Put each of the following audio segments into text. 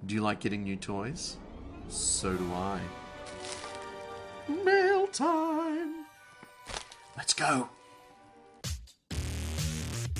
Do you like getting new toys? So do I. Mail time! Let's go!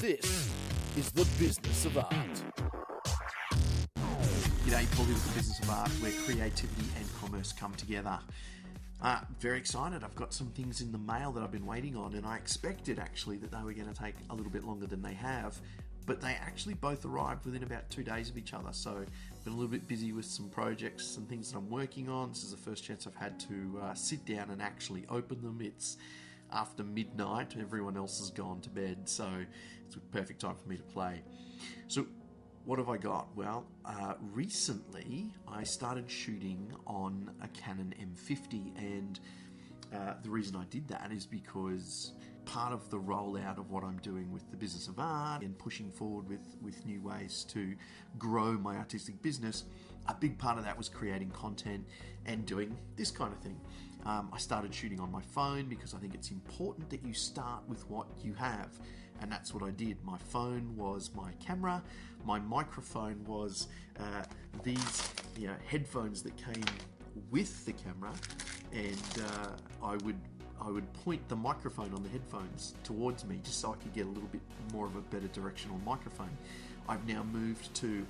This is the business of art. G'day, Paulie with the Business of Art, where creativity and commerce come together. Very excited. I've got some things in the mail that I've been waiting on, and I expected actually that they were going to take a little bit longer than they have, but they actually both arrived within about 2 days of each other. So I've been a little bit busy with some projects, some things that I'm working on. This is the first chance I've had to sit down and actually open them. It's after midnight, everyone else has gone to bed, so it's a perfect time for me to play. So what have I got? Well, recently I started shooting on a Canon M50, and the reason I did that is because part of the rollout of what I'm doing with the Business of Art and pushing forward with new ways to grow my artistic business, a big part of that was creating content and doing this kind of thing. I started shooting on my phone because I think it's important that you start with what you have, and that's what I did. My phone was my camera, my microphone was these headphones that came with the camera, and I would point the microphone on the headphones towards me just so I could get a little bit more of a better directional microphone. I've now moved to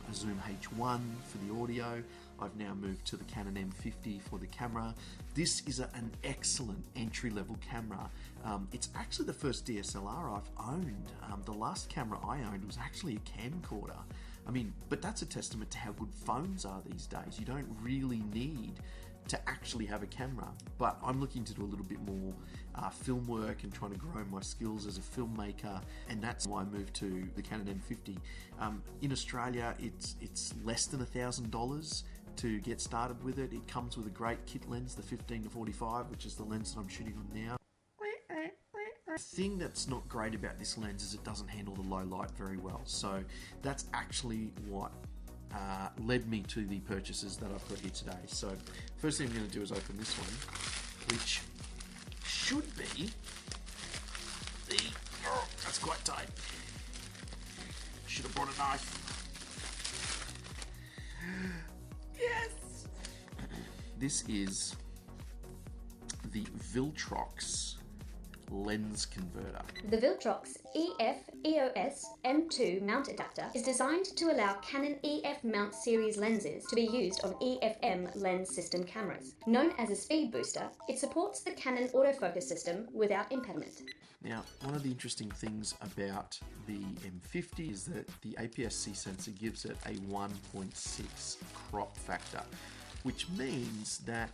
a Zoom H1 for the audio. I've now moved to the Canon M50 for the camera. This is an excellent entry-level camera. It's actually the first DSLR I've owned. The last camera I owned was actually a camcorder. But that's a testament to how good phones are these days. You don't really need to actually have a camera, but I'm looking to do a little bit more film work and trying to grow my skills as a filmmaker, and that's why I moved to the Canon M50. In Australia, it's less than $1,000 to get started with it. It comes with a great kit lens, the 15-45, which is the lens that I'm shooting on now. The thing that's not great about this lens is it doesn't handle the low light very well, so that's actually what led me to the purchases that I've got here today. So first thing I'm going to do is open this one, which should be that's quite tight. Should have brought a knife. Yes! This is the Viltrox lens converter. The Viltrox EF EOS M2 mount adapter is designed to allow Canon EF mount series lenses to be used on EFM lens system cameras. Known as a speed booster, it supports the Canon autofocus system without impediment. Now, one of the interesting things about the M50 is that the APS-C sensor gives it a 1.6 crop factor, which means that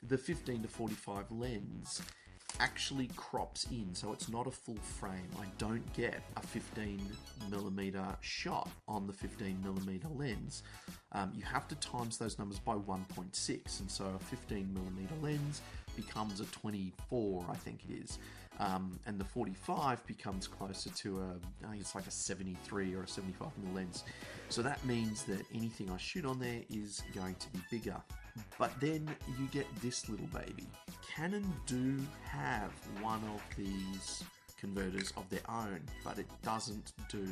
the 15-45 lens actually crops in, so it's not a full frame. I don't get a 15mm shot on the 15mm lens. You have to times those numbers by 1.6, and so a 15mm lens becomes a 24, I think it is, and the 45 becomes closer to I think it's like a 73 or a 75mm lens. So that means that anything I shoot on there is going to be bigger. But then you get this little baby. Canon do have one of these converters of their own, but it doesn't do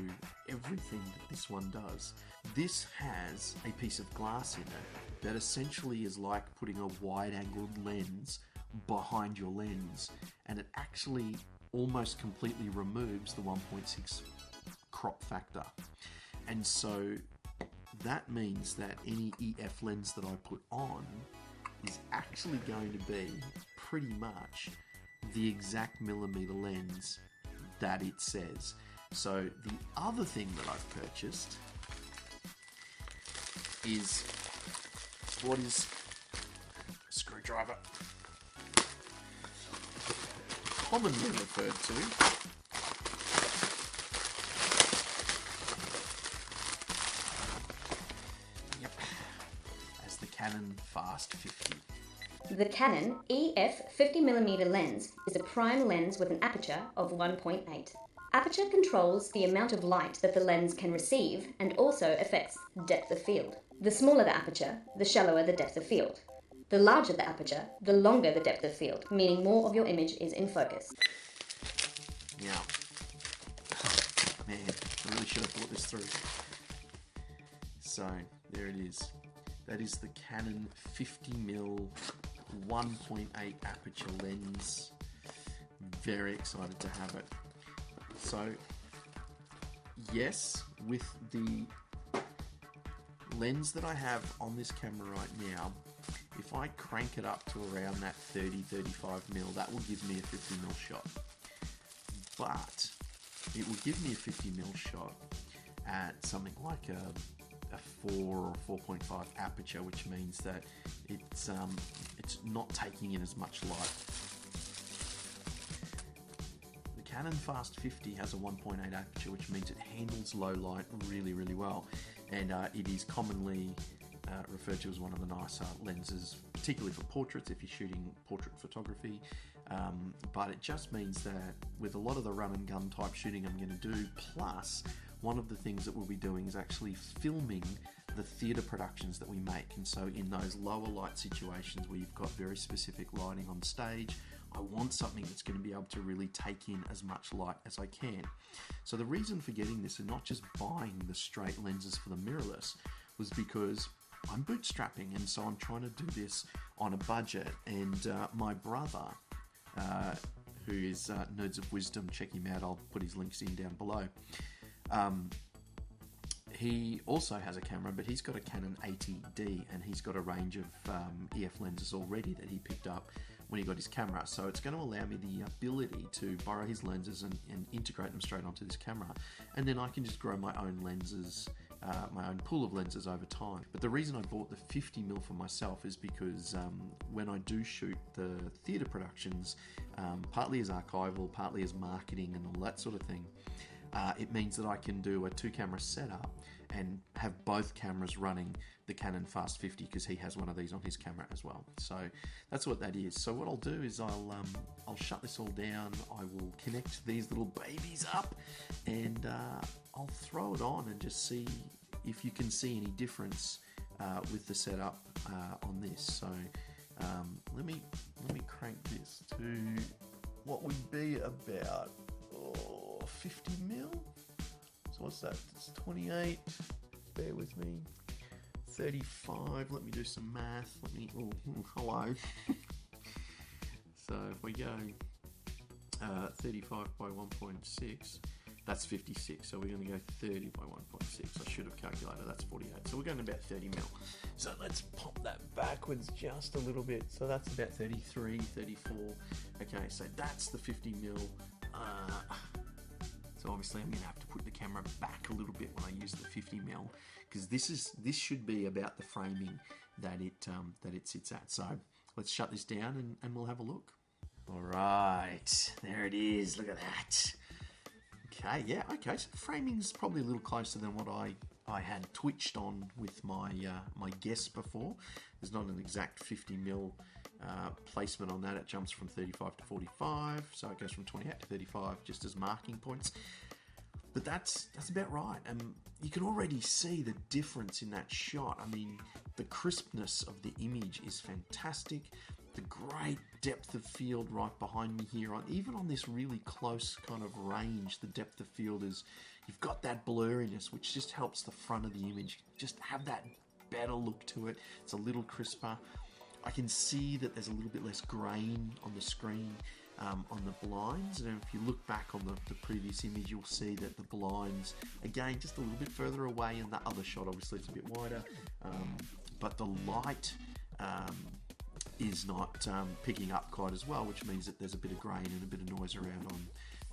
everything that this one does. This has a piece of glass in it that essentially is like putting a wide-angled lens behind your lens, and it actually almost completely removes the 1.6 crop factor. And so that means that any EF lens that I put on is actually going to be pretty much the exact millimeter lens that it says. So the other thing that I've purchased is what is a screwdriver, commonly referred to Canon Fast 50. The Canon EF 50mm lens is a prime lens with an aperture of 1.8. Aperture controls the amount of light that the lens can receive and also affects depth of field. The smaller the aperture, the shallower the depth of field. The larger the aperture, the longer the depth of field, meaning more of your image is in focus. Now, man, I really should have thought this through. So there it is. That is the Canon 50mm 1.8 aperture lens. Very excited to have it. So, yes, with the lens that I have on this camera right now, if I crank it up to around that 30-35mm, that will give me a 50mm shot. But it will give me a 50mm shot at something like a 4 or 4.5 aperture, which means that it's not taking in as much light. The Canon Fast 50 has a 1.8 aperture, which means it handles low light really, really well, and it is commonly referred to as one of the nicer lenses, particularly for portraits if you're shooting portrait photography. But it just means that with a lot of the run and gun type shooting I'm going to do, plus one of the things that we'll be doing is actually filming the theatre productions that we make. And so in those lower light situations where you've got very specific lighting on stage, I want something that's going to be able to really take in as much light as I can. So the reason for getting this and not just buying the straight lenses for the mirrorless was because I'm bootstrapping, and so I'm trying to do this on a budget. And my brother, who is Nerds of Wisdom, check him out, I'll put his links in down below. He also has a camera, but he's got a Canon 80D, and he's got a range of EF lenses already that he picked up when he got his camera. So it's going to allow me the ability to borrow his lenses and integrate them straight onto this camera, and then I can just grow my own lenses, my own pool of lenses over time. But the reason I bought the 50mm for myself is because when I do shoot the theatre productions, partly as archival, partly as marketing and all that sort of thing, it means that I can do a 2-camera setup and have both cameras running the Canon Fast 50, because he has one of these on his camera as well. So that's what that is. So what I'll do is I'll shut this all down. I will connect these little babies up, and I'll throw it on and just see if you can see any difference with the setup on this. So let me crank this to what would be about 50mm. So what's that? It's 28. Bear with me. 35. Let me do some math. Hello. So if we go 35 by 1.6, that's 56. So we're going to go 30 by 1.6. I should have calculated. That's 48. So we're going about 30mm. So let's pop that backwards just a little bit. So that's about 33, 34. Okay, so that's the 50mm. So obviously I'm going to have to put the camera back a little bit when I use the 50mm, because this should be about the framing that it sits at. So let's shut this down and we'll have a look. All right, there it is. Look at that. Okay, yeah, okay. So the framing's probably a little closer than what I had twitched on with my my guess before. There's not an exact 50mm placement on that. It jumps from 35 to 45, so it goes from 28 to 35 just as marking points. But that's about right. You can already see the difference in that shot. I mean, the crispness of the image is fantastic. The great depth of field right behind me here, even on this really close kind of range, the depth of field is, you've got that blurriness, which just helps the front of the image just have that better look to it. It's a little crisper. I can see that there's a little bit less grain on the screen on the blinds, and if you look back on the previous image, you'll see that the blinds, again, just a little bit further away. In that other shot, obviously it's a bit wider, but the light is not picking up quite as well, which means that there's a bit of grain and a bit of noise around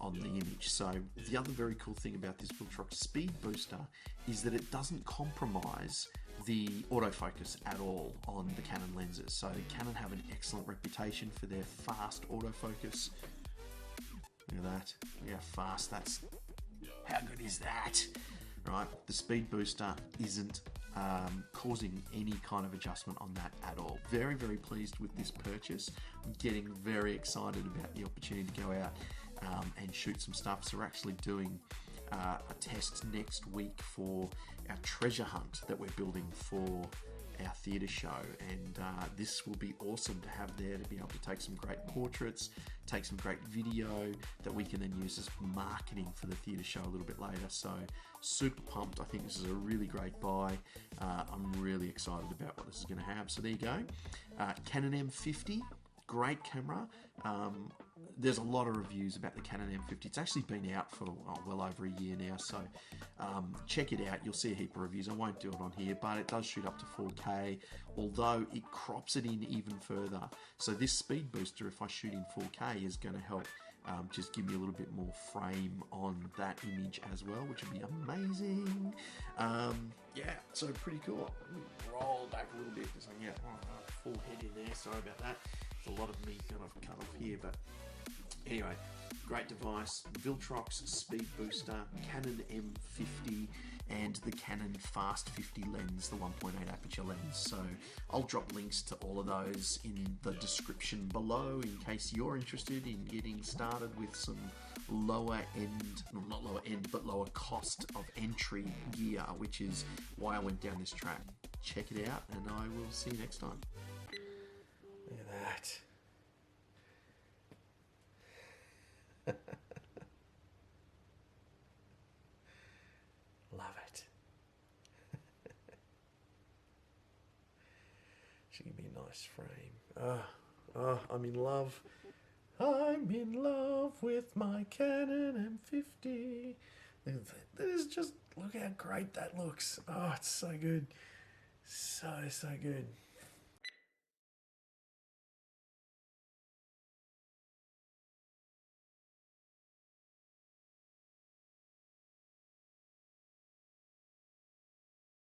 on the image. So the other very cool thing about this Viltrox Speed Booster is that it doesn't compromise the autofocus at all on the Canon lenses. So Canon have an excellent reputation for their fast autofocus. Look at that. Yeah, fast. That's, how good is that? Right, the Speed Booster isn't causing any kind of adjustment on that at all. Very, very pleased with this purchase. I'm getting very excited about the opportunity to go out and shoot some stuff. So we're actually doing a test next week for our treasure hunt that we're building for our theatre show, and this will be awesome to have there, to be able to take some great portraits, take some great video that we can then use as marketing for the theatre show a little bit later. So super pumped. I think this is a really great buy. I'm really excited about what this is going to have. So there you go. Canon M50, great camera. There's a lot of reviews about the Canon M50. It's actually been out for well over a year now, so check it out. You'll see a heap of reviews. I won't do it on here, but it does shoot up to 4K, although it crops it in even further. So this speed booster, if I shoot in 4K, is going to help just give me a little bit more frame on that image as well, which would be amazing. Yeah, so pretty cool. Roll back a little bit because I get full head in there. Sorry about that. There's a lot of me kind of cut off here, but anyway, great device. Viltrox Speed Booster, Canon M50, and the Canon Fast 50 lens, the 1.8 aperture lens. So I'll drop links to all of those in the description below in case you're interested in getting started with some lower end, well, not lower end, but lower cost of entry gear, which is why I went down this track. Check it out, and I will see you next time. Look at that. Love it. Should give me a nice frame. I'm in love. I'm in love with my Canon M50. That is just, look how great that looks. Oh, it's so good. So good.